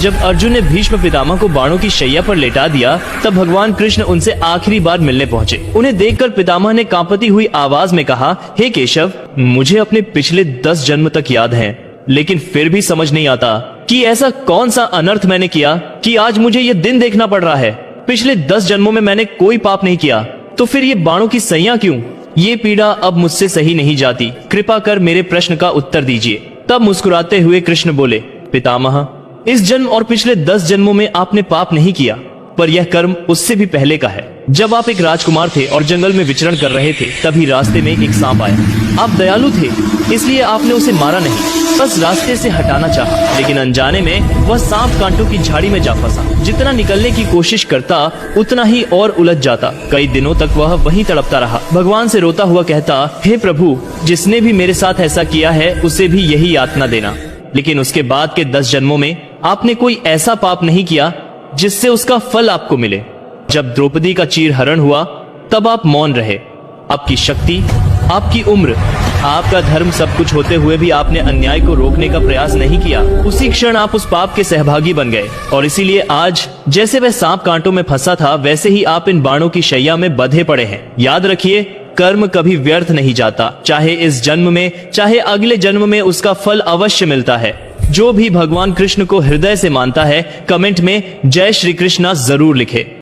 जब अर्जुन ने भीष्म पितामह को बाणों की शैया पर लेटा दिया, तब भगवान कृष्ण उनसे आखिरी बार मिलने पहुँचे। उन्हें देखकर पितामह ने कांपती हुई आवाज में कहा, हे केशव, मुझे अपने पिछले 10 जन्म तक याद हैं, लेकिन फिर भी समझ नहीं आता कि ऐसा कौन सा अनर्थ मैंने किया कि आज मुझे ये दिन देखना पड़ रहा है। पिछले 10 जन्मों में मैंने कोई पाप नहीं किया, तो फिर ये बाणों की सैया क्यों? ये पीड़ा अब मुझसे सही नहीं जाती, कृपा कर मेरे प्रश्न का उत्तर दीजिए। तब मुस्कुराते हुए कृष्ण बोले, पितामह, इस जन्म और पिछले 10 जन्मों में आपने पाप नहीं किया, पर यह कर्म उससे भी पहले का है। जब आप एक राजकुमार थे और जंगल में विचरण कर रहे थे, तभी रास्ते में एक सांप आया। आप दयालु थे, इसलिए आपने उसे मारा नहीं, बस रास्ते से हटाना चाहा। लेकिन अनजाने में वह सांप कांटों की झाड़ी में जा फंसा। जितना निकलने की कोशिश करता, उतना ही और उलझ जाता। कई दिनों तक वह वहीं तड़पता रहा, भगवान से रोता हुआ कहता, हे प्रभु, जिसने भी मेरे साथ ऐसा किया है उसे भी यही यातना देना। लेकिन उसके बाद के 10 जन्मों में आपने कोई ऐसा पाप नहीं किया जिससे उसका फल आपको मिले। जब द्रौपदी का चीरहरण हुआ, तब आप मौन रहे। आपकी शक्ति, आपकी उम्र, आपका धर्म सब कुछ होते हुए भी आपने अन्याय को रोकने का प्रयास नहीं किया। उसी क्षण आप उस पाप के सहभागी बन गए, और इसीलिए आज जैसे वह सांप कांटों में फंसा था, वैसे ही आप इन बाणों की शैया में बंधे पड़े हैं। याद रखिए, कर्म कभी व्यर्थ नहीं जाता। चाहे इस जन्म में, चाहे अगले जन्म में उसका फल अवश्य मिलता है। जो भी भगवान कृष्ण को हृदय से मानता है, कमेंट में जय श्री कृष्णा जरूर लिखे।